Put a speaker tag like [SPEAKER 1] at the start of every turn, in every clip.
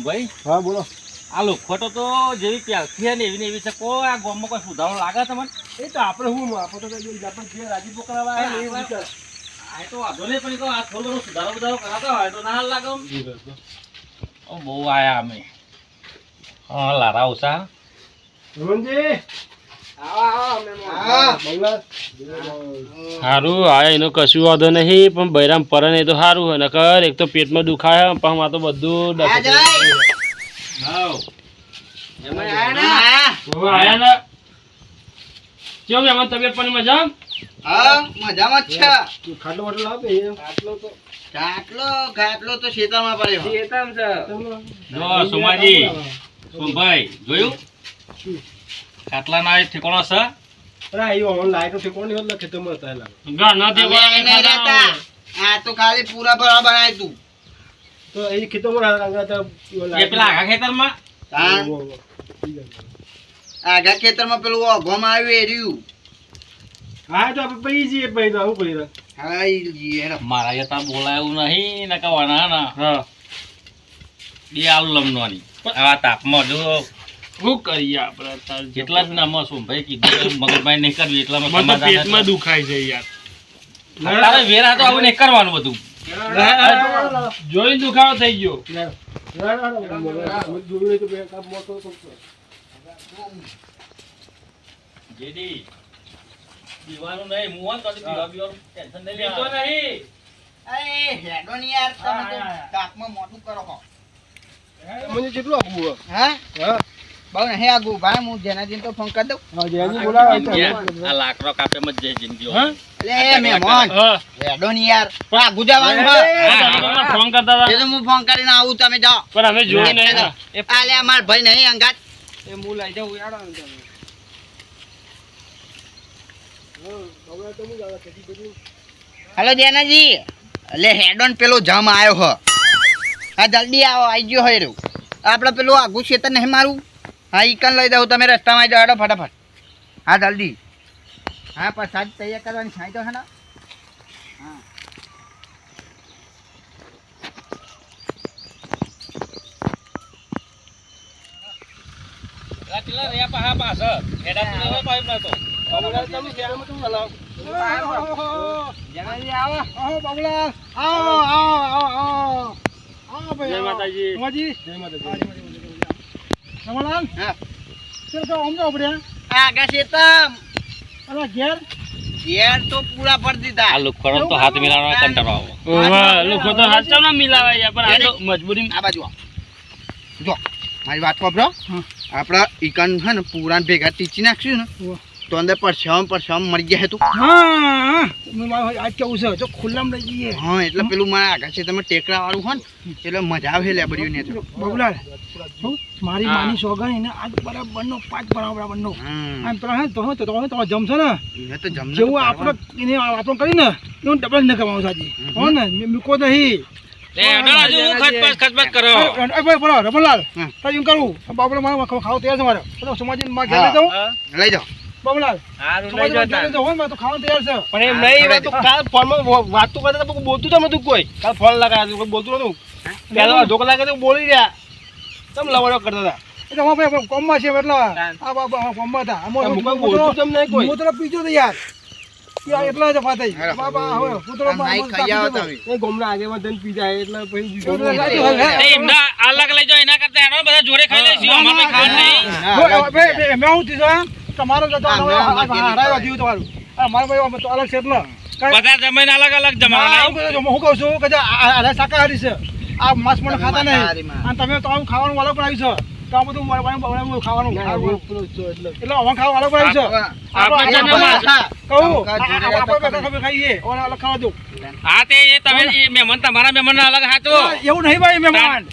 [SPEAKER 1] ભાઈ
[SPEAKER 2] હા બોલો.
[SPEAKER 1] આ લોખોટો તો જેવી પ્યાલથી ને એવી છે કોઈ આ ગામમાં કોઈ સુધારો લાગે તમને?
[SPEAKER 2] એ તો આપણે શું આપણે તો આપણે જે રાજીપો કરાવવા આવ્યા ને એ વિચાર.
[SPEAKER 1] આ તો વાંધો નહીં પણ આ થોડો ઘણો સુધારો કરાતો હોય તો ના લાગે. બહુ આયા અમે. હા લારા ઉષા
[SPEAKER 2] રમણજી
[SPEAKER 3] સારું હા એનો કશું વાંધો નહીં પણ બૈરામ પરે નહીં તો સારું હોય નકર એક તો પેટમાં દુખાય પણ આ તો બધું આયા ને કેમ એમાં તબિયત પાણી મજા?
[SPEAKER 4] મજામાં જ છે.
[SPEAKER 2] ખાટલો વાટલો આપે
[SPEAKER 4] ખાટલો તો ખેતરમાં પડ્યો.
[SPEAKER 1] જો સુમાજી સોમભાઈ જોયું ખાટલા ના ઠેકાણો છે.
[SPEAKER 2] અરે એ ઓન લાઈટો ઠેકોણ નહીં એટલે ખેતરમાં હતા એલા.
[SPEAKER 3] ગા નથી
[SPEAKER 4] હવે નહીં રહેતા. આ તો ખાલી પૂરા ભરા બનાય તું.
[SPEAKER 2] તો એ ખેતરમાં
[SPEAKER 1] એ પેલા આખા ખેતરમાં
[SPEAKER 4] આગા ખેતરમાં પેલું ઓઘોમાં આવ્યું એર્યું.
[SPEAKER 2] હા તો આપણે પડી જઈએ પછી તો આવું કરી રહ્યા.
[SPEAKER 4] હા ઈ જી હેરો.
[SPEAKER 1] મારા યતા બોલાયું નહીં ને કવાના ના
[SPEAKER 3] હા
[SPEAKER 1] બે આલુ લમનવાની આવા તાપમાં જો
[SPEAKER 3] શું કરીએ આપણે
[SPEAKER 1] જેટલા જ નામ સોમભાઈ કીધું મગજમારી નહીં કરવી એટલામાં
[SPEAKER 3] મને તો
[SPEAKER 1] સમાધાન
[SPEAKER 3] પેટમાં
[SPEAKER 1] હતું.
[SPEAKER 3] દુખાય છે યાર
[SPEAKER 1] તારે વેરા તો આવું નહીં કરવાનું બધું.
[SPEAKER 3] જોઈને દુખાવો થઈ ગયો.
[SPEAKER 2] જોયું નહીં તો બે કાપ મોટો કરતો.
[SPEAKER 1] જેડી પીવાનું નહીં મુવાન તો પીવા પીવાનું ટેન્શન નહીં
[SPEAKER 3] પીતો
[SPEAKER 1] લેવાનું.
[SPEAKER 3] નહીં.
[SPEAKER 4] એ હેડો ની યાર તમે તો તાપમાં મોટું કરો છો.
[SPEAKER 2] મને કેટલું આપવું હોય?
[SPEAKER 4] હા
[SPEAKER 2] હા
[SPEAKER 4] બહુ નહીં આગું ભાઈ હું જેનાજીને તો ફોન કરી દઉં.
[SPEAKER 2] હા જેની બોલાવે
[SPEAKER 1] આ લાકડો કાપે મત જઈ જિંદગી
[SPEAKER 3] હા?
[SPEAKER 4] એટલે એ મહેમાન
[SPEAKER 3] હા
[SPEAKER 4] હેડો ની યાર પણ આગું જવાનું
[SPEAKER 3] હા,
[SPEAKER 4] હા.
[SPEAKER 3] તમે ફોન કરતા હતા
[SPEAKER 4] એ તો હું ફોન કરીને આવું તમે જાઓ.
[SPEAKER 3] પણ અમે જોયું નહીં ને.
[SPEAKER 4] આ લે માર ભાઈ નહીં અંગાત.
[SPEAKER 2] એ હું લઈ જાઉં યાર તમે હવે તો હું જાવ કદી બધું
[SPEAKER 4] હેલો જેનાજી એટલે હેડોન પેલો જમ આવ્યો હ. હા જલ્દી આવો આવી ગયો હોય રહ્યું. આપણે પેલું આગું ખેતર નહીં મારું. હા ઈકન લઈ દઉં તમે રસ્તામાં આવી જાઓ ફટાફટ. હા જલ્દી. હા પ્રસાદ તૈયાર કરવાની સાઈ તો છે ને. હા
[SPEAKER 1] કેટલા રહ્યા પાહા પાછળ હેડા તો નવા પાઇપ નતો.
[SPEAKER 2] તમે કેમ તું હલાવ
[SPEAKER 4] જેનાજી આવો.
[SPEAKER 2] આવો બાબલા આવો આવો આવો આવો ભાઈ
[SPEAKER 3] જય માતાજી.
[SPEAKER 2] માજી જય માતાજી રમણાન
[SPEAKER 4] હા
[SPEAKER 2] ચલ તો આમ જાવ પડ્યા
[SPEAKER 4] આગા ખેતર
[SPEAKER 2] અલા ઘેર
[SPEAKER 4] ઘેર તો પૂરા પડ દીધા.
[SPEAKER 1] આ લોખંડ તો હાથ મિલાવવાનો કંટાળો આવે.
[SPEAKER 3] ઓવા, લોકો તો હાથ ચાલ ના મિલાવે યાર પણ આ તો મજબૂરી
[SPEAKER 4] આ બાજુ આવો. જો મારી વાત વાપરો. આપણા ઈકન છે ને પૂરા ભેગા ટીચી નાખશું ને તો અંદર પરછામ મરી ગયા તું.
[SPEAKER 2] હા મેં મારો આજ કેવું છે જો ખુલ્લામાં લઈ જઈએ
[SPEAKER 4] હા એટલે પેલું મારા આગળ છે તમે ટેકરા વાળું હોય ને એટલે મજા આવે લેબરીઓ ને તો.
[SPEAKER 2] બબલાલ હું મારી માની સોગન એને આજ બરાબરનો 5 બરાબરનો આમ પેલા હે તો જમશે ને
[SPEAKER 4] એ તો જમને
[SPEAKER 2] જેવું આપણે એને આપણો કરીને એવું ડબલ ન કમાવું સાજી હો ને મૂકો નહીં
[SPEAKER 1] લે હેડા હજુ હું ખચપચ કરો.
[SPEAKER 2] એ ભાઈ બોલો રમણલાલ
[SPEAKER 4] હા.
[SPEAKER 2] તો એમ કરું બાબલો મારે ખાવા તૈયાર છે મારે તો સમાજી માં ઘેર લઈ જાઉં
[SPEAKER 4] લઈ જાઓ.
[SPEAKER 2] બાબલાલ
[SPEAKER 3] હારું
[SPEAKER 2] સમાજી માં ઘેર લઈ જાઉં હોય તો ખાવા તૈયાર છે
[SPEAKER 3] પણ એમ નહીં વાત કાલ ફોનમાં વાત તો કરતા હતા બોલતું તો નતું કોઈ કાલ ફોન લગાવ્યો કોઈ બોલતું નતું પેલા અડધો કલાક તો બોલી રહ્યા તમે લવાડો કરતા હતા
[SPEAKER 2] એટલે હું ભાઈ કોમમાં છે એટલે આ બાબા કોમમાં હતા
[SPEAKER 3] કોઈ બોલતું તમ નહીં કોઈ
[SPEAKER 2] હું તો પીજો તો યાર એટલા જ ફાતે બાબા હવે પુત્રો
[SPEAKER 4] નાઈ ખાઈ આવો તમે.
[SPEAKER 3] એ ગોમના આગેમાં જઈને પી જાય એટલે પછી
[SPEAKER 1] એ એમના અલગ લઈ જાઓ એના કરતા એનો બધા જોડે ખાઈ લઈશું અમારે ખાવાનું નહીં.
[SPEAKER 2] મેં હું થયું તમારો હરાવ્યા થયું તમારું મારા ભાઈ તો અલગ છે એટલે
[SPEAKER 1] બધા જમીન અલગ અલગ જમાના
[SPEAKER 2] હું કહું છું કે શાકાહારી છે આ માંસ પણ ખાતા નહીં અને તમે તો ખાવાનું અલગ બનાવ્યું છે તો આ બધું ખાવાનું એટલે હવે ખાવાનું અલગ બનાવ્યું છે કહું આપણે ખાઈએ અલગ ખાવા દઉં
[SPEAKER 1] હા તે તમે મહેમાન તમારા મહેમાન અલગ હાચો.
[SPEAKER 2] એવું નહીં ભાઈ મહેમાન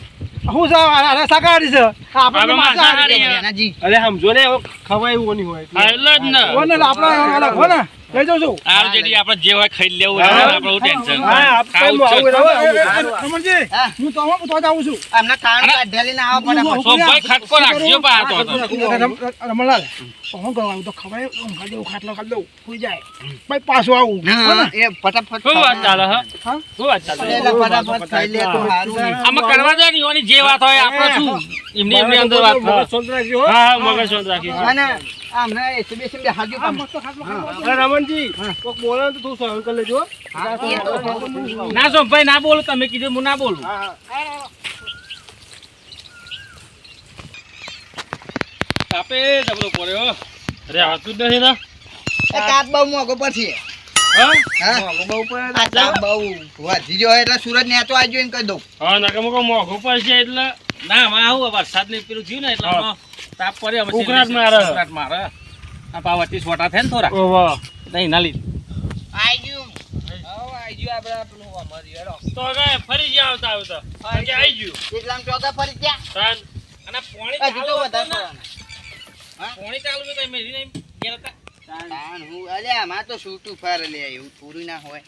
[SPEAKER 2] હું શાકાહારી છે આપણે માંસાહારી
[SPEAKER 4] એનાજી
[SPEAKER 3] અરે સમજો ને ખવાય એવું નહીં હોય
[SPEAKER 1] એટલે જ ને
[SPEAKER 2] આપણે અલગ હો ને લઈ જાઉં છું.
[SPEAKER 1] આ જેડી આપણે જે હોય ખાઈ લેવું
[SPEAKER 3] હા.
[SPEAKER 1] આપણે ટેન્શન
[SPEAKER 3] હા આપણે આવું
[SPEAKER 2] રમણજી,
[SPEAKER 4] હા.
[SPEAKER 2] હું તો આવું તો જ આવું છું.
[SPEAKER 4] અમને ખાવાનું કાઢેલી ના આવો ફટાફટ.
[SPEAKER 1] સોમભાઈ ખટકો રાખજો બહાર તો
[SPEAKER 2] રમણલાલ, શું કરવા આવ્યું? તો ખવાય ઊંઘા દેવું, ખાટલો ખાલી દઉં, સુઈ જાય. પછી પાછું આવું.
[SPEAKER 4] હા, એ ફટાફટ
[SPEAKER 1] શું વાત ચાલે હા
[SPEAKER 3] હા?
[SPEAKER 1] શું વાત ચાલે
[SPEAKER 4] એટલે ફટાફટ ખાઈ લે તો સારું ને.
[SPEAKER 1] આમાં કરવા દે ને એની જે વાત હોય આપણે શું એમની એમની અંદર વાત
[SPEAKER 3] મગજ શાંત રાખજો હો.
[SPEAKER 1] હા મગજ શાંત રાખી
[SPEAKER 4] અને આમને એસબીએસ બે હાજુ
[SPEAKER 2] આ
[SPEAKER 4] કામ.
[SPEAKER 2] મસ્ત ખાટલો
[SPEAKER 4] હા.
[SPEAKER 2] ખાટલો.
[SPEAKER 3] અરે રમણજી કોક બોલે ને તો તું સહન કરી લેજો હો.
[SPEAKER 1] ના સોમભાઈ ના બોલો તમે કીધું હું ના બોલું આપે જબરો પડ્યો અરે આવતું જ નથી ને
[SPEAKER 4] એ કાપ બહુ મોંઘો પછી.
[SPEAKER 1] હા
[SPEAKER 4] હા,
[SPEAKER 3] બહુ પડે
[SPEAKER 4] આ કાપ બહુ વધી ગયો એટલે સુરત ને આચો આવજો એમ કહી દઉં.
[SPEAKER 1] હા નકે મુકો મોઘું પડશે એટલે ના માં આવું વરસાદ ને પેલું થયું ને એટલે
[SPEAKER 3] હા.
[SPEAKER 1] આમાં તાપ પડ્યો પછી
[SPEAKER 3] ઉકળાટ મારે.
[SPEAKER 1] ઉકળાટ મારે આ પાવતી સોટા થાય ને થોડા
[SPEAKER 3] ઓહો
[SPEAKER 1] નહીં ના લીધું
[SPEAKER 4] આવજો.
[SPEAKER 1] તો હવે ફરી જ આવતા આવતા કે આવી ગયું
[SPEAKER 4] એટલામાં ચોથા ફરી ગયા.
[SPEAKER 1] તાન અને પોણી
[SPEAKER 4] હજુ તો વધારે પડવાના.
[SPEAKER 1] પોણી ચાલુ તો મેરી નહીં ગયા હતા
[SPEAKER 4] તાણ હું અલ્યા આમાં તો છૂટું ફાર લે એવું પૂરું ના હોય.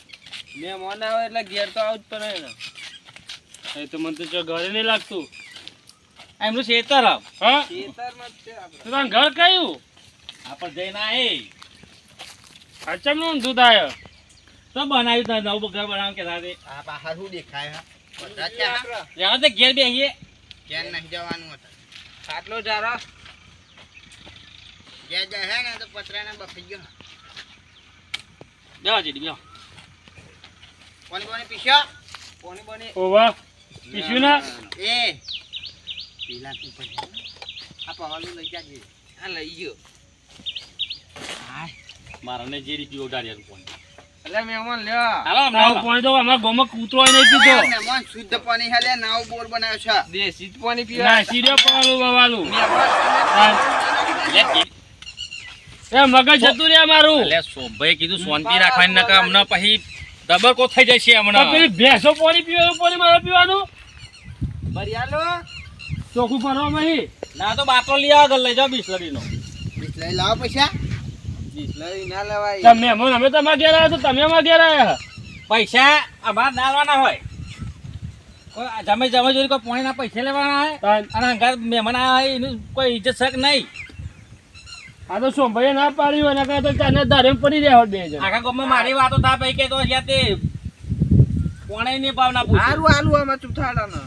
[SPEAKER 1] મેં મોન આવે એટલે ઘેર તો આવું જ પડે ને એ તો મને તો જો ઘરે નહીં લાગતું એમનું ખેતર આવ હા તો તારું ઘર કયું આપણે જઈને આએ અચમનું દૂધ આવ્યો તો બનાવ્યું તા નવું ઘર બનાવ કે સાથે
[SPEAKER 4] આ બહાર શું દેખાય હા? બધા ત્યાં
[SPEAKER 1] ત્યાં તો ઘેર બેસીએ
[SPEAKER 4] ક્યાં નહીં જવાનું હતું.
[SPEAKER 1] આટલો જારો
[SPEAKER 4] જ્યાં જાય હે ને તો પતરાના બફી ગયો.
[SPEAKER 1] બેહો જીડી બેહો
[SPEAKER 4] કોની કોની પીસ્યો?
[SPEAKER 1] ઓવા પીસ્યું ના
[SPEAKER 4] એ પેલા તું પછી આ પવાલું લઈ જાજે. આ લઈ ગયો.
[SPEAKER 1] મારાને જે રીતે ઉડાડ્યા પોણી
[SPEAKER 4] એટલે મહેમાન લ્યો.
[SPEAKER 1] હાલો અમારો પોણી તો અમારા ગામમાં કૂતરો નહીં પીતો
[SPEAKER 4] મહેમાન શુદ્ધ પાણી હાલે નાવ બોર બનાવ્યો છે.
[SPEAKER 3] દેશી પાણી
[SPEAKER 1] ના સીધો પાવાનું બવાલું એ મગજ જતું રે મારું એટલે સોમભાઈ કીધું શાંતિ રાખવાની નકા અમને પછી ડબલ કો થઈ જાય છે હમણાં પેલી ભેંસો પાણી પીવાનું પાણી મારે પીવાનું
[SPEAKER 3] બરિયાલો
[SPEAKER 1] ચોખ્ખું ભરવા મહી ના તો બાટલો લઈ આવો લઈ જાઓ બિસ્લરીનો
[SPEAKER 4] લઈ લાવો પૈસા.
[SPEAKER 3] લઈ ના લેવાય
[SPEAKER 1] તમે અમે તમારા ઘેર આવ્યા તો તમે અમારા ઘેર આવ્યા પૈસા અમારે ના લેવાના હોય કોઈ જમે જોઈ કોઈ પાણીના પૈસા લેવાના હોય અને ઘર મહેમાન આવ્યા હોય એનું કોઈ ઇજ્જત શક નહીં
[SPEAKER 3] આ તો સોમભાઈ ના પાડ્યું એના કરતા તને ધારે પડી રહ્યા હોત બે જણ
[SPEAKER 1] આખા ગામમાં મારી વાતો થાય પૈકી કે તો જ્યાં તે પોણે ની ભાવના પૂછે
[SPEAKER 3] આલુ આમાં ચૂથાડાના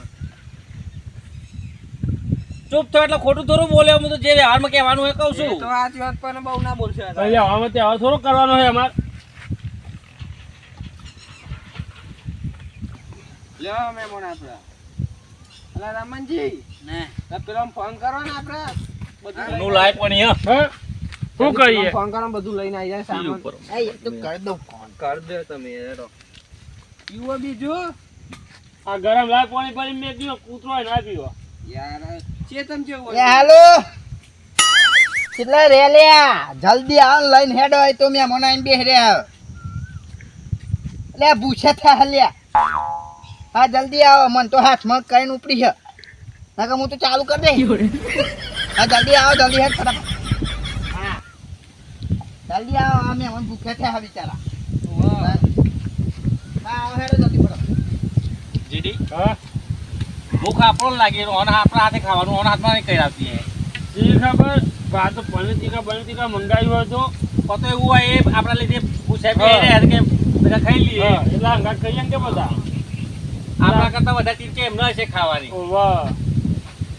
[SPEAKER 1] ચૂપ થયો એટલે ખોટું થોડું બોલે હું તો જે વ્યવહારમાં કહેવાનું હોય કહું છું
[SPEAKER 3] આજ વાત પણ બહુ ના બોલશે અહીંયા આમાં તહેવાર થોડો કરવાનો છે અમાર લ્યો મેમોન આપડે અલા રામનજી
[SPEAKER 4] ને
[SPEAKER 3] પેલો ફોન કરો ને આપડે
[SPEAKER 1] નું લાય પણ
[SPEAKER 3] હા શું કરીએ ફોન કરો બધું લઈને આવી જાય સામાન
[SPEAKER 1] ઉપર
[SPEAKER 4] એ તો કરી દઉં ફોન.
[SPEAKER 3] કર દે તમે હેડો પીવો બીજું આ ગરમ લાય પાણી ભરી મેં પીવો કૂતરો ના પીવો યાર ચેતન કેવું
[SPEAKER 4] એ હાલો કેટલા રે લ્યા જલ્દી આવ લઈને હેડ હોય તો મેં મનાઈને બેહ રહ્યા લે પૂછે થા લ્યા હા જલ્દી આવો મન તો હાથમાં કરીને ઉપડી છે નકર હું તો ચાલુ કરી દે હા જલ્દી આવો જલ્દી હેડ ફટાફટ હા જલ્દી આવો આ મેં મન ભૂખે થયા બિચારા હા આવો હેડો જલ્દી ફટાફટ
[SPEAKER 1] જીડી
[SPEAKER 3] હા
[SPEAKER 1] ભૂખ આપણો લાગી ઓન આપણા હાથે ખાવાનું ઓન હાથમાં નહીં કરી આપતી
[SPEAKER 3] જી ખબર ભાત પનીર ટીકા મંગાવ્યું હતો
[SPEAKER 1] કતો એવું હોય એ આપણા લીધે પૂછાય બે કે બધા ખાઈ લઈએ
[SPEAKER 3] હા એટલે અંગાત કહીએ ને કે બધા
[SPEAKER 1] આપણા કરતા વધારે ચીજ એમ ના છે ખાવાની
[SPEAKER 3] વાહ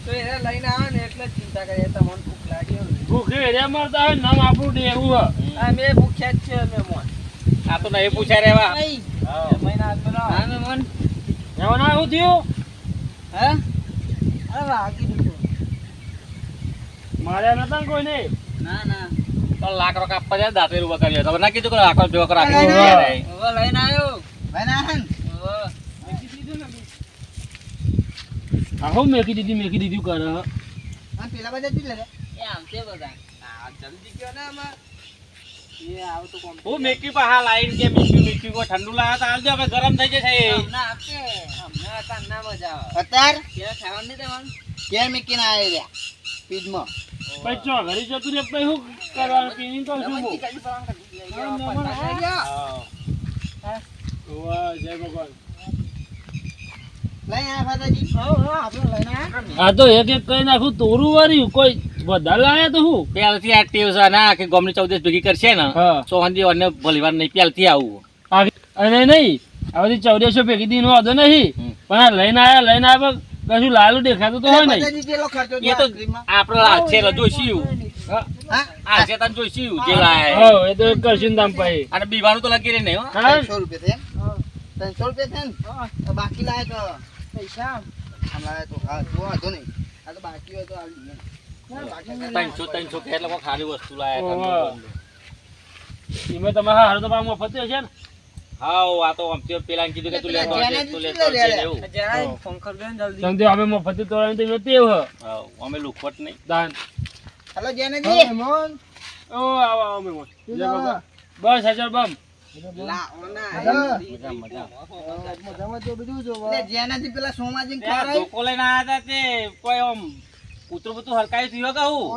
[SPEAKER 2] તો એને લઈને આવે ને એટલે જ ચિંતા કરીએ તમને ભૂખ લાગી
[SPEAKER 3] ભૂખે એરિયા મારતા હોય નામ આપણું ડેરું હોય
[SPEAKER 2] આ મેં ભૂખ્યા જ છે મહેમાન
[SPEAKER 1] આ તો નહીં પૂછાય રેવા
[SPEAKER 2] મહિના
[SPEAKER 4] હા મહેમાન
[SPEAKER 3] એમાં ના શું થયું
[SPEAKER 4] હે
[SPEAKER 2] અરે વાગી દીધું
[SPEAKER 3] માર્યા નતા ને કોઈને
[SPEAKER 4] ના ના
[SPEAKER 1] તો લાખ રોક આપવા જાય દાંતે રૂપા કરીએ તમે ના કીધું કે આખો જો રાખી
[SPEAKER 4] લઈને
[SPEAKER 1] દો
[SPEAKER 4] આવ્યો.
[SPEAKER 2] હવે લઈને આવ્યો
[SPEAKER 4] ભાઈ ના હે ને?
[SPEAKER 3] આહો મેકી દીધી કરે
[SPEAKER 4] હા પેલા બધા જ લે રે
[SPEAKER 2] એ આવશે બધા જલ્દી કયો ને આમાં એ આવ તો કોમ
[SPEAKER 1] હું મેકી પા લાઈન કે મીઠું કો ઠંડુ લાયા તો હાલજો હવે ગરમ થઈ જશે
[SPEAKER 2] ના આપશે અમને હતા ના મજા આવે
[SPEAKER 4] અત્યાર
[SPEAKER 2] ત્યાં ખાવાનું નહીં દેવાનું
[SPEAKER 4] કેર મેકીને આવ્યા રહ્યા પીજમાં
[SPEAKER 3] ભાઈ ચો ઘરે જતું રે ભાઈ હું
[SPEAKER 1] કરવાનું પીને કહું છું હું.
[SPEAKER 3] વાહ, જય ભગવાન.
[SPEAKER 4] લઈ આયા ફાતાજી.
[SPEAKER 1] આ તો એક એક કઈ નાખું તોરું વાર્યું કોઈ વધારે લાયા તો હું
[SPEAKER 5] પહેલથી આ ટેવ છે ના કે ગમની 14 ભેગી કરશે ને
[SPEAKER 1] હા.
[SPEAKER 5] તો હંધી અન્ય ભલીવાર નહીં પહેલથી આવું
[SPEAKER 1] અને નહીં આ બધી 1400 ભેગી દીનો વાંધો નહીં પણ આ લઈને આયા કશું લાલું દેખાતું તો હોય નહીં
[SPEAKER 4] ફાતાજી કેટલો ખર્ચો
[SPEAKER 5] એ તો
[SPEAKER 4] થયો
[SPEAKER 5] આપણે આ છે જોઈશું
[SPEAKER 4] હા
[SPEAKER 5] આ છે તને જોઈશું જે લાય
[SPEAKER 1] હો એ તો કરશું દામ પાઈ
[SPEAKER 5] અને બીવાનું તો લગી રહી નહીં હો
[SPEAKER 1] હા
[SPEAKER 4] 300 રૂપિયા થયા 300 રૂપિયા થયા ને બાકી લાયા તો પૈસા આમ લાયા તો હા જો વાંધો નહીં આ તો બાકી હોય તો આવી દઈએ. બાકી
[SPEAKER 5] 300 કે એટલે કોઈ ખાલી વસ્તુ લાયા
[SPEAKER 1] ઓહો. એમાં તમારા હારો તો પાછો મફત હશે ને
[SPEAKER 5] હા આ તો આમ પેલા કીધું કે તું લેતો આવજે, તું લેતો આવજે ને એવું.
[SPEAKER 1] સમજો અમે મફત તોડવાની તો એમાં ટેવ હ
[SPEAKER 5] હા, અમે લુખવટ નહીં
[SPEAKER 1] દાન
[SPEAKER 4] હાલો જેનેજી
[SPEAKER 1] ઓ આવો આવો મેમોન જય બાબા બસ હાજર બમ
[SPEAKER 4] એટલે જેનાથી પેલા સોમાજી ને
[SPEAKER 5] ત્યાં
[SPEAKER 4] ખવડાવી.
[SPEAKER 5] ધોકો લઈને આયા હતા તે કોઈ આમ કૂતરું બૂતરું હરકાયું થયું કહું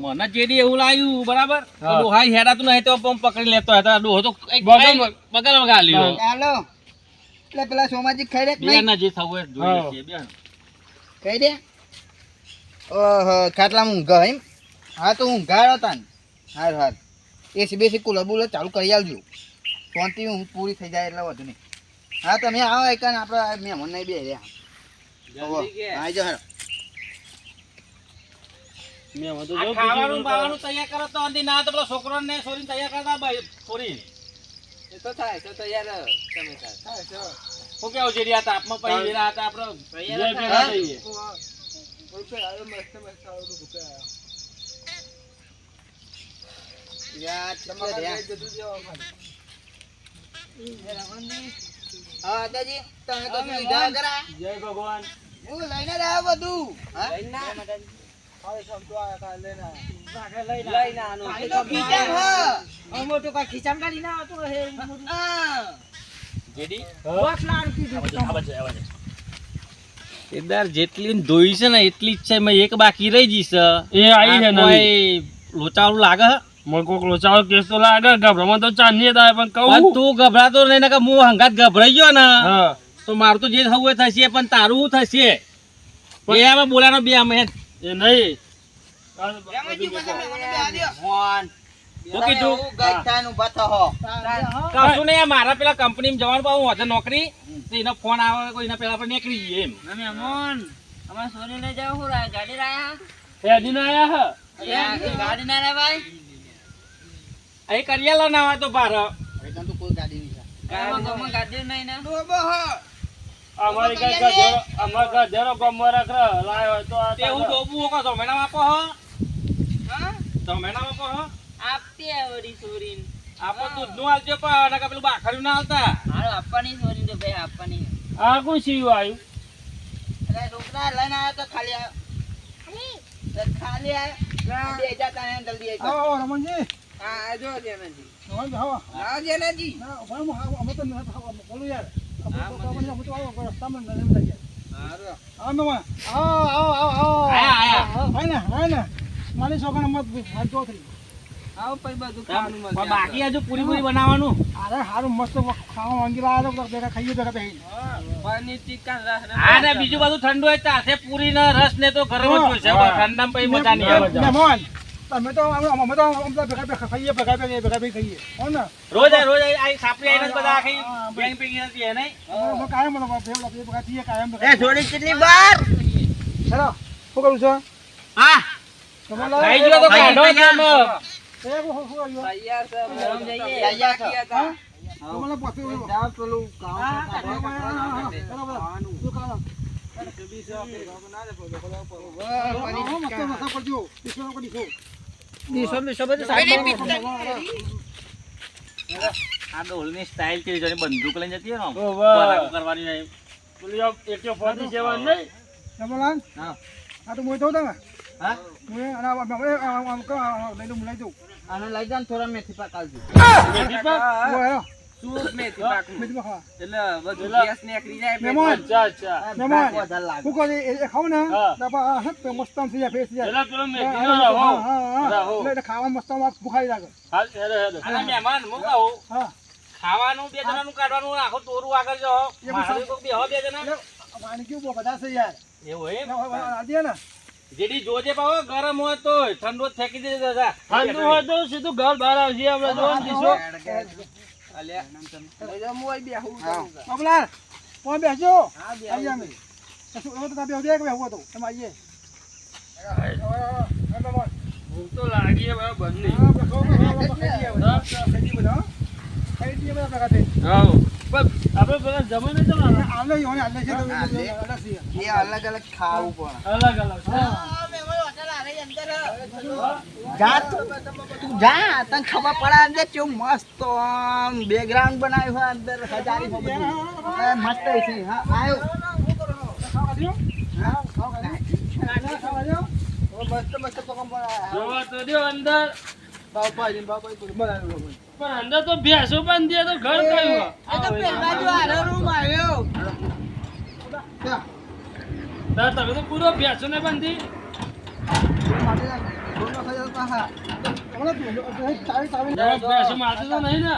[SPEAKER 5] મને જેડી એવું લાગ્યું બરાબર
[SPEAKER 1] હા.
[SPEAKER 5] તો હાઈ હેડાતું નહીં તો આમ પકડી લેતો હતો ડોહો તો એક
[SPEAKER 1] બગલ
[SPEAKER 5] બગલ ગાલ્યો
[SPEAKER 4] હાલો એટલે પેલા સોમાજી ખાઈ રે કે
[SPEAKER 5] બે
[SPEAKER 4] નહીં?
[SPEAKER 5] ના જે થવું હોય જોઈ
[SPEAKER 1] હા.
[SPEAKER 5] લેજે બેન
[SPEAKER 4] ખાઈ રે ઓહો ખાટલામાં ઊંઘા એમ હા તો ઊંઘાડો તાન હાર હાર એસી બેસી કુલર બુલર ચાલુ કરી આવજો શાંતિ ઊંઘ પૂરી થઈ જાય એટલે વધુ નહીં હા તમે આવો એકાને આપણે મહેમાન નહીં બે રહ્યા હા જો હારો
[SPEAKER 1] મેં તો
[SPEAKER 5] આ
[SPEAKER 1] જો
[SPEAKER 5] ખાવાનું બાવાનું તૈયાર કરો તો અંદી ના તો પેલો છોકરો ને છોરીને તૈયાર કરતા ભાઈ છોરી શું કેવું છે આ તાપમાં પડી રહ્યા હતા આપણે
[SPEAKER 1] જે પેલા થઈએ
[SPEAKER 4] યાર તમે રહ્યા હા દાદાજી તમે તો લીધા કરા
[SPEAKER 1] જય ભગવાન
[SPEAKER 4] હું લઈને જ આવ્યો બધું હા આ તો ખીચામ હા
[SPEAKER 5] જેડી
[SPEAKER 1] હા
[SPEAKER 5] કેદાર જેટલી ધોઈ છે ને એટલી જ છે મેં એક બાકી રહી જઈશ
[SPEAKER 1] એ આવી છે નવી
[SPEAKER 5] કોઈ લોચાવાળું લાગે હે?
[SPEAKER 1] મને કોક લોચાવો કેસ તો લાગે ગભરામાં તો ચાંદની હતા પણ
[SPEAKER 5] પણ
[SPEAKER 1] કહું
[SPEAKER 5] તું ગભરાતો નહીં ને કે હું હંગાત ગભરાઈ ગયો ને
[SPEAKER 1] હા
[SPEAKER 5] તો મારું તો જે થવું એ થશે પણ તારું શું થશે એ હવે બોલાનો બે અમે
[SPEAKER 1] એ નહીં
[SPEAKER 4] મોન
[SPEAKER 5] શું કીધું
[SPEAKER 4] ગઈઠાનું બતહો
[SPEAKER 5] કશું નહીં આ મારા પેલા કંપનીમાં જવાનું પાછું હોજે નોકરી તો એનો ફોન આવે કોઈ એના પેલા આપણે નીકળી જઈએ એમ
[SPEAKER 1] હેડી ના આયા
[SPEAKER 5] અહીં કરિયાલા ના હોય તો ભાર
[SPEAKER 4] તો કોઈ ગાડી નહીં
[SPEAKER 1] અમારી કઈ ગધેડો અમાર ગધેડો ગમવા રાખે લાયો હોય તો આ
[SPEAKER 5] તે હું ડોબું હોકો તો મેના આપો હો તો મેના આપો હો આપો દૂધનું આલજો પણ નકા પેલું બાખર્યું ના આલતા
[SPEAKER 1] આ કોઈ સીવું આવ્યું
[SPEAKER 4] અરે છોકરા લઈને આવ્યો તો ખાલી આવ્યો ખાલી આવ્યો બે જતા હે જલ્દી આવી
[SPEAKER 2] આવો રમણજી
[SPEAKER 4] હા જો જેનાજી
[SPEAKER 2] રમણજી આવો
[SPEAKER 4] હા જેનાજી
[SPEAKER 2] ના ભાઈ અમે તો બોલું યાર અમે તો આવો રસ્તામાં નજર લાગી આવો મેમા આવો
[SPEAKER 5] આયા.
[SPEAKER 2] હાય ને મારી છોકરા મત હાથ જો થઈ
[SPEAKER 5] પણ બાકી હજુ પૂરી પૂરી બનાવવાનું
[SPEAKER 2] અરે હારું મસ્ત ખાવા માંગી રહ્યા તો ભેગા ખાઈએ ભેગા બેહીને
[SPEAKER 5] હા ને બીજું બધું ઠંડુ હોય તો હાથે પૂરી ને રસ ને તો ગરમ જ જોઈશે
[SPEAKER 1] હા.
[SPEAKER 5] ઠંડામાં પછી મજા નહીં આવે
[SPEAKER 2] મહેમાન તમે તો અમે તો ભેગા ખાઈએ ભેગા ખાઈએ હો ને
[SPEAKER 5] રોજ આ સાપરી આઈને જ બધા આખી બેંગ ભેગી નથી હે નહીં
[SPEAKER 2] અમે કાયમ ભેગા થઈએ કાયમ
[SPEAKER 4] એ થોડી કેટલી વાર
[SPEAKER 2] હેલો શું કરું છો
[SPEAKER 5] હા
[SPEAKER 2] તમારે
[SPEAKER 5] ખાઈ ગયો તો કાઢો જ એમ.
[SPEAKER 2] શું કર્યું
[SPEAKER 4] તૈયાર છો
[SPEAKER 2] તમારે પોતે
[SPEAKER 4] જાવ પેલું
[SPEAKER 5] આ ડોલની સ્ટાઇલ કેવી છે બંદૂક લઈને જતી હોય ને
[SPEAKER 1] ઓ વાહ.
[SPEAKER 5] બરાબર કરવાની નહીં
[SPEAKER 1] પેલી આ 147 નહીં
[SPEAKER 2] રમલાન
[SPEAKER 5] હા
[SPEAKER 2] આ તો મોય તો ને
[SPEAKER 5] હા
[SPEAKER 2] મોય અને લઈ દઉં
[SPEAKER 4] આને લઈ જાવ થોડા મેથી પકાવજો
[SPEAKER 1] મેથી પાક?
[SPEAKER 2] હેલો મેથીમાં ખાવા.
[SPEAKER 1] મહેમાન
[SPEAKER 2] મહેમાન
[SPEAKER 1] અચ્છા
[SPEAKER 2] મહેમાન
[SPEAKER 4] વધારે લાગે.
[SPEAKER 2] હું કહું છું, એ ખાવ ને
[SPEAKER 1] હા.
[SPEAKER 2] તો આપણે હે ને મસ્ત આમ થઈ જાય ફેસ થઈ જાય.
[SPEAKER 1] પેલા પેલો મેથી
[SPEAKER 2] હા,
[SPEAKER 1] નો રહો
[SPEAKER 2] હા, હા.
[SPEAKER 1] રહો.
[SPEAKER 2] એટલે ખાવા મસ્ત આમ ભૂખાઈ લાગે.
[SPEAKER 1] હાલ હેડો હેડો
[SPEAKER 5] અને મહેમાન હું કહું
[SPEAKER 2] હા
[SPEAKER 5] ખાવાનું 2 જણાનું કાઢવાનું આખો ટોરું આગળ જો મારે તો બેહો 2 જણા
[SPEAKER 2] એટલે વાનગીઓ બહુ બધા છે યાર.
[SPEAKER 5] એવું એમ
[SPEAKER 2] આજે ને
[SPEAKER 5] જેડી જોજે પાવો ગરમ હોય તો ઠંડો ફેંકી દે દાદા
[SPEAKER 1] ઠંડુ હોય તો સીધું ઘર બહાર આવશે આપણે જો ને દીશો.
[SPEAKER 2] બાબલા કોણ બેસજો આવીએ અમે તો તમે બેહો દે કે બેહો તો તમે આવીએ
[SPEAKER 1] ભૂખ તો લાગી હે બરાબર નહીં. હાઉ. પણ આપણે પેલા જમે નહીં જમવાનું.
[SPEAKER 4] એ અલગ અલગ ખાવું પણ
[SPEAKER 1] અલગ અલગ
[SPEAKER 4] જા તું જા તને ખબર પડે અંદર કેવું મસ્ત બેકગ્રાઉન્ડ બનાવ્યું હોય અંદર હજારી બધું મસ્ત છે હા આવ્યો મસ્ત પકમ
[SPEAKER 1] જોવા તો દો અંદર. પણ અંદર તો ભેંસો બંધી તો ઘર કયું તમે તો પૂરો ભેંસો ને બંધી. ભેંસો મારતી તો નહીં ને.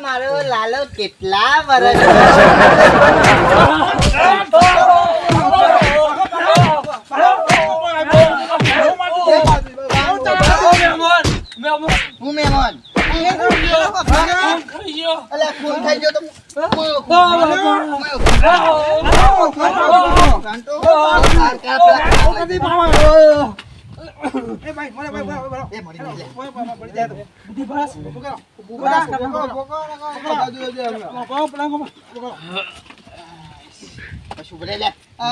[SPEAKER 4] મારો લાલો કેટલા વર્ષ હું મહેમાન અલા ખૂન થઈ ગયો તો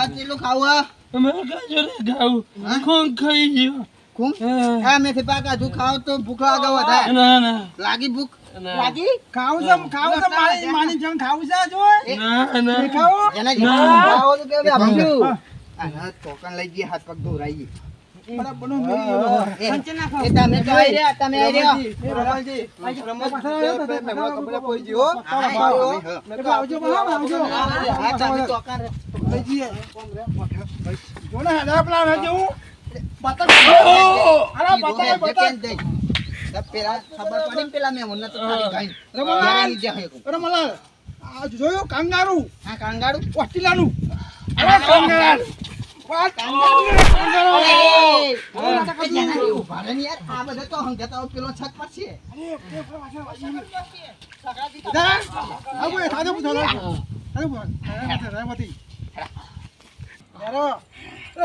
[SPEAKER 4] કેટલું ખાવું
[SPEAKER 1] તમે કાજો રે ગાઉ કોણ ખાઈ ગયો.
[SPEAKER 4] હા મેથી પાક હજુ ખાવ તો ભૂખ લાગે વધારે
[SPEAKER 1] ના ના
[SPEAKER 4] લાગી ભૂખ
[SPEAKER 1] ના.
[SPEAKER 4] લાગી
[SPEAKER 2] ખાવું છે માની જેમ ખાવું છે જો
[SPEAKER 1] ના ના
[SPEAKER 4] એના
[SPEAKER 1] ના.
[SPEAKER 4] ખાવો તો કેવું આપશું આ ટોકન લઈ ગયા હાથ પગ ધોરાઈ
[SPEAKER 2] બરાબર
[SPEAKER 4] એ તમે તો આઈ રહ્યા તમે આઈ રહ્યા
[SPEAKER 2] આવજો
[SPEAKER 4] હા તમે ટોકન
[SPEAKER 2] લઈ જઈએ જો ને હેડા પ્લાન હજુ બતક અરે બતક
[SPEAKER 4] પેલા ખબર પડી ને પેલા મેં મને તો ખાલી ખાઈ
[SPEAKER 2] રમલાલ આ જોયું કાંગારું
[SPEAKER 4] હા કાંગાડું
[SPEAKER 2] ઓસ્ટ્રેલિયાનું અરે કાંગાર વાત
[SPEAKER 4] આ બધા તો હંગાતા પેલો છત પર છે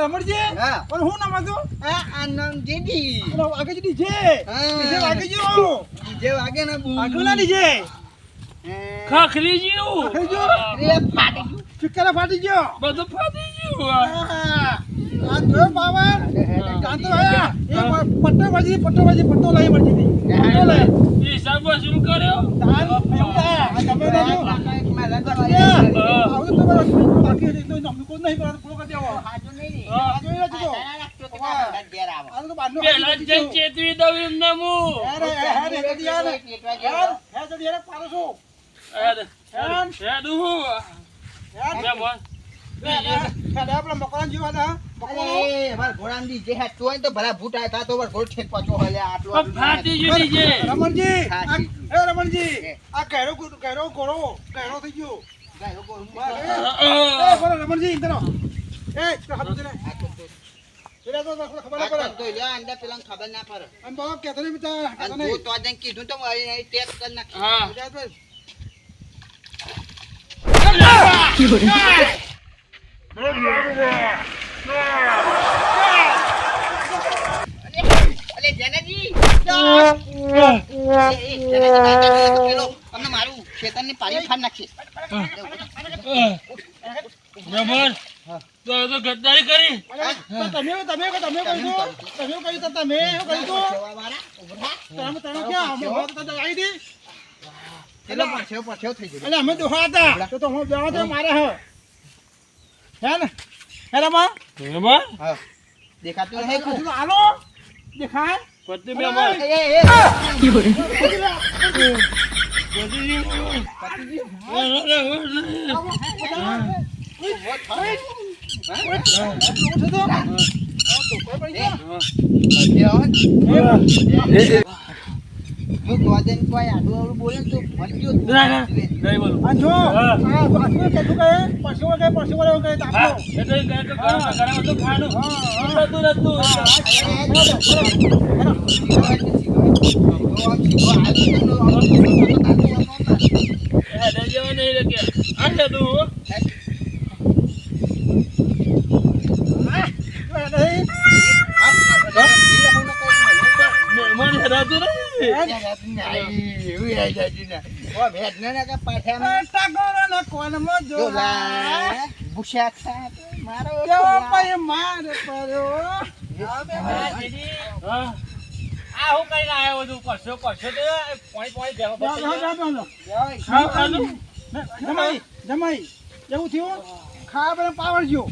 [SPEAKER 2] રમણજી
[SPEAKER 4] હા
[SPEAKER 2] પણ હું નામ હતું
[SPEAKER 4] આ આનંદ જેડી
[SPEAKER 2] વાગે છે ડીજે
[SPEAKER 4] હા
[SPEAKER 2] વાગે ગયો
[SPEAKER 4] જે વાગે ને બૂમ
[SPEAKER 2] આગળ ના ડીજે
[SPEAKER 1] ખખરી ગયું.
[SPEAKER 2] ખાઈ ગયો
[SPEAKER 4] રે ફાટી ગયું
[SPEAKER 2] ચિક્કરા ફાટી ગયો
[SPEAKER 1] બધું ફાટી ગયું.
[SPEAKER 2] આ જોયો પાવર જાણતો આયા એ પટ્ટો લઈ મરજી પટ્ટો લઈ
[SPEAKER 1] હિસાબ વસૂલ કર્યો.
[SPEAKER 2] દાન એવું થાય આ તમે બાકી તો નમનું કોઈ નહીં કરવાનું પૂરો કરી દેવો આ જોઈ લેજો આ તો બારનો
[SPEAKER 1] પેલા જ ચેતવી દઉં એમને હું. હેડું હું. મહેમાન.
[SPEAKER 4] અરે માર ઘોડાની જે હેડ તોય તો ભલા ભૂટ આયા તા તો વાર ઘોડ ઠેક પાછો હલે આટલો
[SPEAKER 1] પણ ફાટી ગયું નીચે.
[SPEAKER 2] રમણજી આ કહેરો ઘોડો કહેરો થઈ ગયો રમણજી ઇધર એ હાથ દે પેલા તો ખબર
[SPEAKER 4] આ
[SPEAKER 2] ના પડે.
[SPEAKER 4] તો લ્યો, અંદર પેલાને ખબર ના પડે.
[SPEAKER 2] અને તો કહેતો નહીં બિચારા,
[SPEAKER 4] અને
[SPEAKER 2] કહેતો
[SPEAKER 4] તું
[SPEAKER 2] નહીં.
[SPEAKER 4] તો આજે કીધું તો મારી અહીં ટેપ કરી નાખી.
[SPEAKER 1] હા
[SPEAKER 2] બિચારા
[SPEAKER 4] અલે જનાજી પેલો તમને મારું શેતાનની પાળી ફાડ નાખશે.
[SPEAKER 1] મહેમાન તો ગદ્દારી કરી
[SPEAKER 2] તમે કર્યું તું? તમે શું કર્યું તું? તમે ક્યાં? અમે હોત તો આવી હતી.
[SPEAKER 4] પેલો પરસેવો થઈ ગયો.
[SPEAKER 2] એટલે અમે દોહા હતા તો હું બેવા તો મારે હે ને હે રમા
[SPEAKER 1] મહેમાન
[SPEAKER 4] હા દેખાતું નહીં કું.
[SPEAKER 2] હજુ તો હાલો દેખાય
[SPEAKER 1] પતિ મહેમાન
[SPEAKER 4] જો ગોજન કોઈ આડું અવળું બોલે ને તો મરજો જ.
[SPEAKER 1] નહીં બોલું
[SPEAKER 2] આ જો
[SPEAKER 1] હા.
[SPEAKER 2] આ બાકી કે તું કહે પરસેવો કહે તાપલો
[SPEAKER 1] એટલે ઘણા બધું ખાવાનું મહેમાન હેરાતું આ હું કઈ આવ્યો બધું કરશો તો પાણી
[SPEAKER 2] જમાઈ એવું થયું ખાવા પેલા પાવર ગયો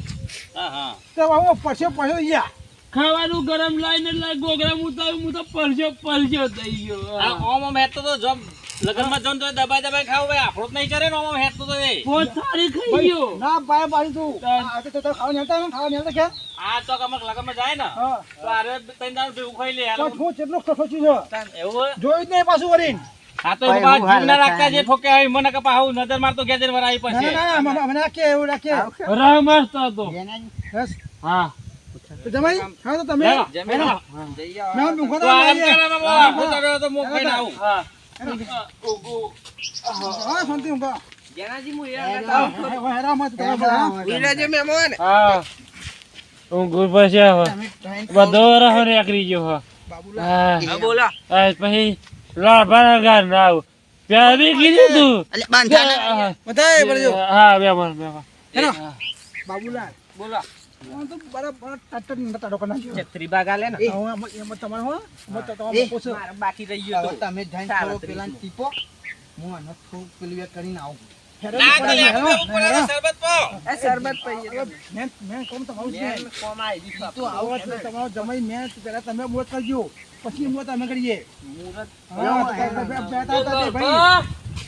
[SPEAKER 1] હા
[SPEAKER 2] તો આવો પરસેવો ગયા
[SPEAKER 1] ખાવાનું ગરમ લાઈને લાઈ ગોગરા ઉતાર્યું હું તો પરસ્યો થઈ ગયો
[SPEAKER 5] ઓમ હેત તો જો લગનમાં જોન તો દબાઈ ખાવ ભાઈ આપણો જ નહીં ચરે ને ઓમ હેત તો એ
[SPEAKER 1] બહુ સારી ખાઈ ગયો
[SPEAKER 2] ના બાય બાળી તું આ તો ખાવા નેતા કે
[SPEAKER 5] આ તો કમક લગનમાં જાય ને
[SPEAKER 2] હા
[SPEAKER 5] તો આરે તઈ દાન ભેગું ખાઈ લે
[SPEAKER 2] તો હું કેટલું સોચ્યું છે
[SPEAKER 5] એવું
[SPEAKER 2] જોઈ જ નહીં પાછું વરીને
[SPEAKER 5] આ તો એક બાદ જીવના રાખતા જે ઠોકે આવી મને કપા આવું નજર મારતો ગેજર વર આવી પછી
[SPEAKER 2] મને રાખે એવું રાખે
[SPEAKER 1] રાહ મસ્ત હતો
[SPEAKER 2] બસ
[SPEAKER 1] હા
[SPEAKER 2] તો જમાઈ હા તો તમે
[SPEAKER 1] હેલો.
[SPEAKER 5] જમીન
[SPEAKER 2] મેં ઊંઘો તો
[SPEAKER 5] તો આરામ
[SPEAKER 2] આવીએ.
[SPEAKER 5] કરવા બોલા હું તારે તો મો ખાઈને આવું
[SPEAKER 1] હા
[SPEAKER 2] હા શાંતિ ઊંઘો
[SPEAKER 5] જેનાજી હું
[SPEAKER 2] હેરા મત તમે બધા
[SPEAKER 1] હા ઊંઘું પછી હવે બધો રહો ને એકરી ગયો હો હા
[SPEAKER 5] બોલા
[SPEAKER 1] આ પછી લાભા ગાર ના આવ પ્યારી કીધું તું
[SPEAKER 4] અલે બાંધા
[SPEAKER 2] બધાય પડજો
[SPEAKER 1] હા બેમાન
[SPEAKER 2] હેલો બાબુલાલ
[SPEAKER 5] બોલા
[SPEAKER 2] હું તો બરાબર ટાટર નતા ડોકા નાખ્યો
[SPEAKER 5] છત્રી બાગા લે ને
[SPEAKER 2] એમ તમારે હો મત
[SPEAKER 4] એ,
[SPEAKER 2] તમારે પૂછો
[SPEAKER 5] મારે બાકી રહી ગયો
[SPEAKER 4] હવે
[SPEAKER 5] તો
[SPEAKER 4] તમે જઈને થોડો પેલા ટીપો હું આને થોડું પેલું એ કરીને આવું.
[SPEAKER 5] ના તો લે ઉપર શરબત પો
[SPEAKER 2] મેં કોમ તમારું છે
[SPEAKER 5] કોમ આવી
[SPEAKER 2] તો આવો એટલે તમારો જમાઈ મેં પહેલા તમે મોત કરજો પછી મોત અમે કરીએ હા ભાઈ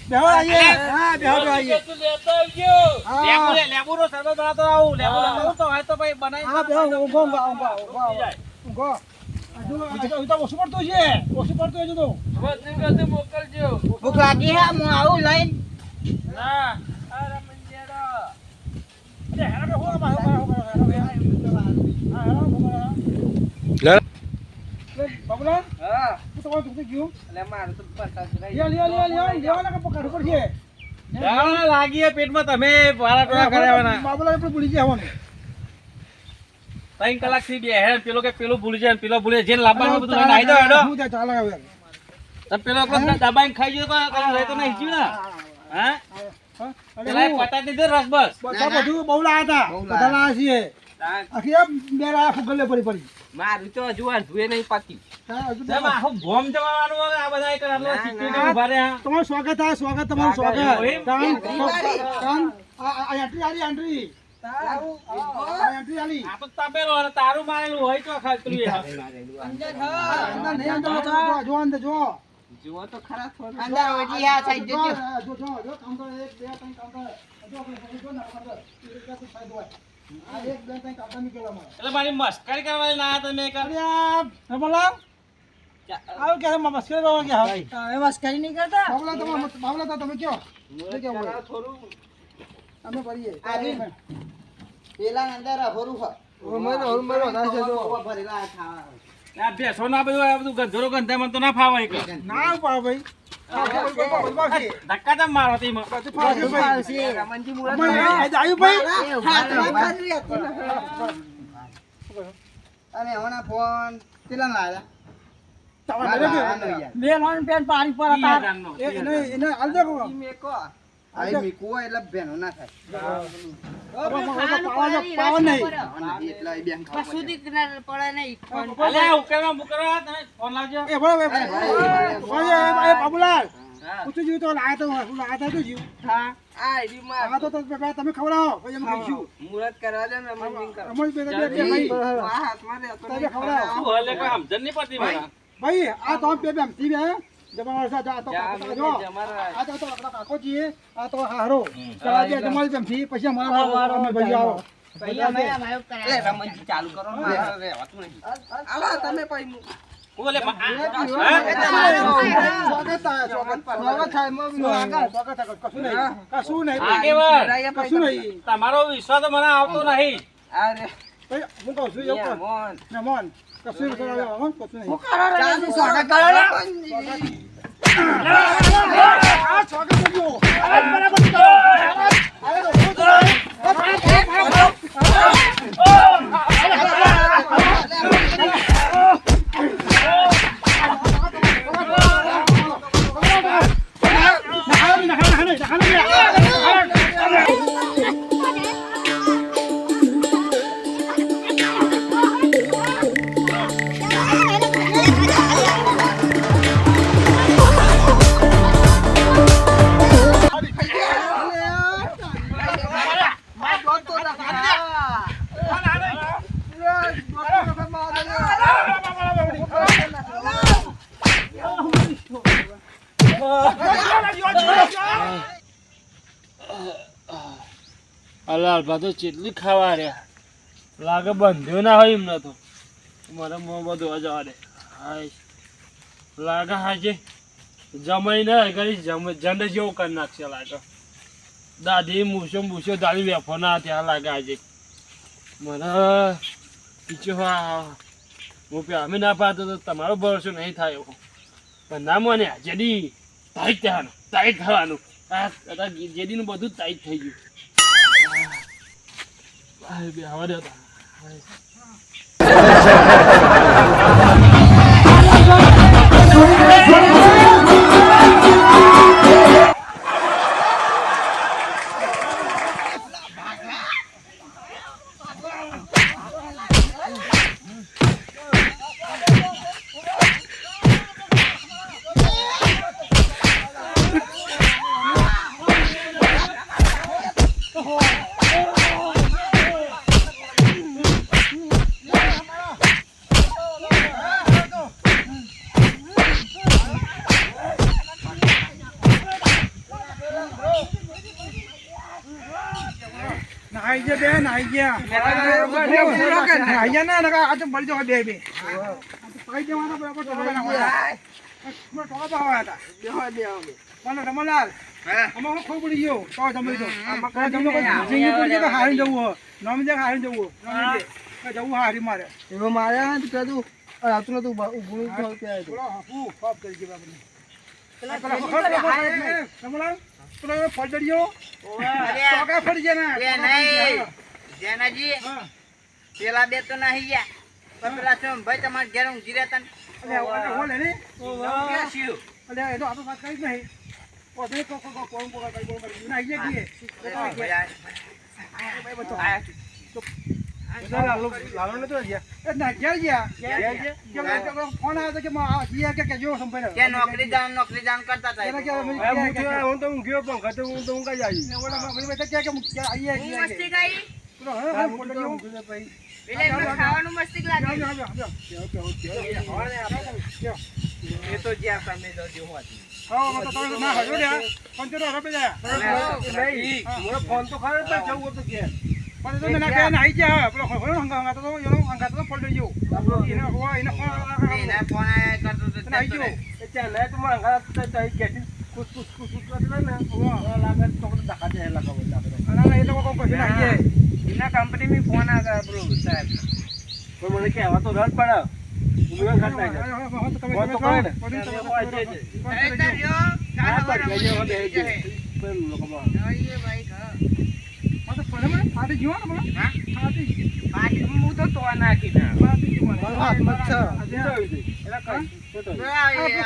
[SPEAKER 2] બેહો આઈએ હા બેહો આઈએ
[SPEAKER 5] લેબુ લેબુ નો શરબત બનાવતો આવું લેબુ લેબુ તો હોય તો ભાઈ બનાવી
[SPEAKER 2] હા બેહો ઊંઘો ઊંઘો આજુ તો ઓછું પડતું છે ઓછું પડતું હજુ તો
[SPEAKER 1] મોકલજો
[SPEAKER 4] ભૂખ લાગી હે હું આવું લઈને.
[SPEAKER 1] ના
[SPEAKER 2] અરે હેરા બેહો આમાં બાબુલાલ
[SPEAKER 5] હા
[SPEAKER 2] તું તમારું દુખતું ગયું
[SPEAKER 5] એટલે મારું તો પતા જ રહી
[SPEAKER 2] લેવાના કે પકડ પડશે
[SPEAKER 5] જાવના લાગી પેટમાં તમે પારા ટોળા કર્યાવાના
[SPEAKER 2] બાબુલાલ આપણે ભૂલી ગયા હોવાનું
[SPEAKER 5] 3 કલાક થી બે હે પેલો કે પેલો ભૂલી જાય પેલો ભૂલે જે લાવવાનું બધું લઈને આવી જાવ હેડો
[SPEAKER 2] હું ત્યાં ચાલે હવે
[SPEAKER 5] તમે પેલો આપણો દબાઈને ખાઈ ગયો તો રહે તો નહીં જીવ ને હા પેલા પતા દીધે રસ બસ
[SPEAKER 2] બધું બહુ લાયા હતા બધા લાયા છીએ આખી આ બે લાયા ફૂગલે પડી
[SPEAKER 5] મારું તો હજુ આ ધુએ નહીં પાકી
[SPEAKER 2] હા, હજુ
[SPEAKER 5] જેમ આખું ભોમ જવાનું હોય આ બધા એક આટલો સિક્યુરિટી ઉભા રહ્યા
[SPEAKER 2] તમારું સ્વાગત થાય સ્વાગત તમારું સ્વાગત
[SPEAKER 5] એમ?
[SPEAKER 2] એન્ટ્રી આલી એન્ટ્રી એન્ટ્રી આલી
[SPEAKER 5] આ તો તપેલો અને તારું મારેલું હોય તો ખાતરું એ
[SPEAKER 2] અંદર નહીં અંદર જો અંદર જો
[SPEAKER 5] જુઓ તો ખરા થોડું
[SPEAKER 4] અંદર ઓછી આ સાઈડ જજો.
[SPEAKER 2] જો કામ કરે 1 2 3 કામ કરે જો આપણે જો ના અંદર એક તો ફાયદો હોય આ 1 2 3 કામ નહીં કેલા મારે
[SPEAKER 5] એટલે મારી મસ્કરી કરવાની ના તમે કર
[SPEAKER 2] અરે આ રમલા આવ કે મસ્કરી કરવા ગયા
[SPEAKER 4] તમે મસ્કરી નહીં કરતા.
[SPEAKER 2] બાબલા તો તમે કયો અમે કરીએ
[SPEAKER 4] પેલા અંદર અહોરું હ
[SPEAKER 5] આ ભેંસો ના બધું આ બધું ગંધરો ગંધા મને તો ના ફાવે કે
[SPEAKER 2] ના ઉપાડો ભાઈ
[SPEAKER 5] ધક્કા તો મારો તી માં
[SPEAKER 4] અને હમણાં ફોન કેટલા લાવ્યા આવી મીકવું હોય એટલે બેનો ના થાય એટલા બેન
[SPEAKER 5] અલે ઉકેલમાં બુકરા તમે ફોન લાવજો
[SPEAKER 2] બાબુલાલ પૂછું જીવ તો લાયા તો જીવ તમે ખવડાવો પછી અમે ખાઈશું
[SPEAKER 6] મુરત કરવા દે ને
[SPEAKER 2] અમારી બે ભાઈ તમે ખવડાવો
[SPEAKER 5] શું હલે કોઈ સમજણ નહીં પડતી મારા
[SPEAKER 2] ભાઈ આ તો બે બેમતી બે જમાવાર સા આ તો કાકો જી આ તો હારો ચલા દે તમારી બેમતી પછી અમારા ભાઈ આવો
[SPEAKER 6] રમણજી ચાલુ કરો મારા રહેવાતું નહીં આવા તમે પછી
[SPEAKER 5] ઓલે તમારો વિશ્વાસ તો મને આવતો નહીં
[SPEAKER 6] અરે
[SPEAKER 2] હું કહું છું મોન કશું
[SPEAKER 1] લાલભા તો ચેટલી ખાવા રહ્યા લાગે બંધ્યો ના હોય એમને તો મારે મોં બધું જવા દે હાય લાગે હાજે જમાઈ ને ઘડી જંડ જેવું કરી નાખશે લાગે દાદી મૂછો દાદી વેફો ના ત્યાં લાગે આજે મને પીછો હું અમે ના પાડતો તો તમારો ભરોસો નહીં થાય એવો પણ ના મને જેડી ટાઈટ થવાનું ટાઈટ ખાવાનું આ જેડીનું બધું ટાઈટ થઈ ગયું હવા દે રમણલાલ આમાં ખોઈ પડી ગયો તો જમી દો હારી જવું નમી જાય હારી જવું જવું હારી મારે એવો મારે કીધું આવતું નતું રમણલાલ પેલો ફળ ચડ્યો ફરી ગયા
[SPEAKER 4] જેનાજી પેલા બે તો નહીં ગયા પણ પેલા છો ભાઈ તમારા ઘેર ઊંઘી રહેતા ને
[SPEAKER 2] એનો આપણે વાત કરી જ નહીં ફોન આવ્યો કે જો સંભાળ
[SPEAKER 4] નોકરી જાણ કરતા હતા
[SPEAKER 3] હું તો ઊંઘ્યો પણ ઘરે હું તો ઊંઘા જાય
[SPEAKER 4] ખાવાનું મસ્તી લાગે
[SPEAKER 6] એ તો જ્યાં તમે જો
[SPEAKER 3] ફોન તો ખરે પણ જવું હતું કે
[SPEAKER 4] એના ફોન આયા કરતો
[SPEAKER 3] ત્યાં તો મારા ખુશ ને લાગે તો ધક્કા જાય લાગે
[SPEAKER 6] એના કંપનીમાં ફોન આવ્યો આપણો સાહેબ.
[SPEAKER 3] પણ મને કહેવા તો રડ પડે હું ખાતા જાય ફોન તો કરે ને
[SPEAKER 6] હું તો નાખી ના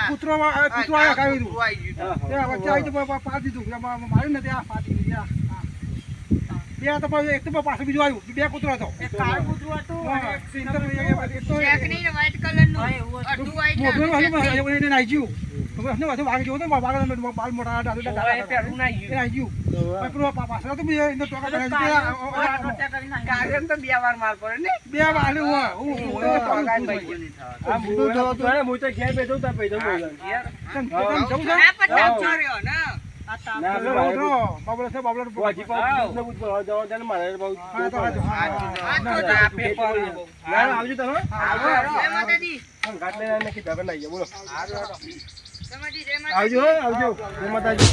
[SPEAKER 2] કૂતરો આવ્યો ખાવી દીધું વચ્ચે આવી તો પાડી દીધું માર્યું ને ત્યાં પાડી દીધું બે તો પાછું એક તો પાછું બીજું આવ્યું બે કૂતરો હતો
[SPEAKER 6] બે વાર માર પડે ને
[SPEAKER 2] બે વાર
[SPEAKER 3] હું તો ઘેર બેઠો તા પૈસા આવજો તમે આવજો આવજો માતાજી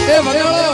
[SPEAKER 2] એ ભલે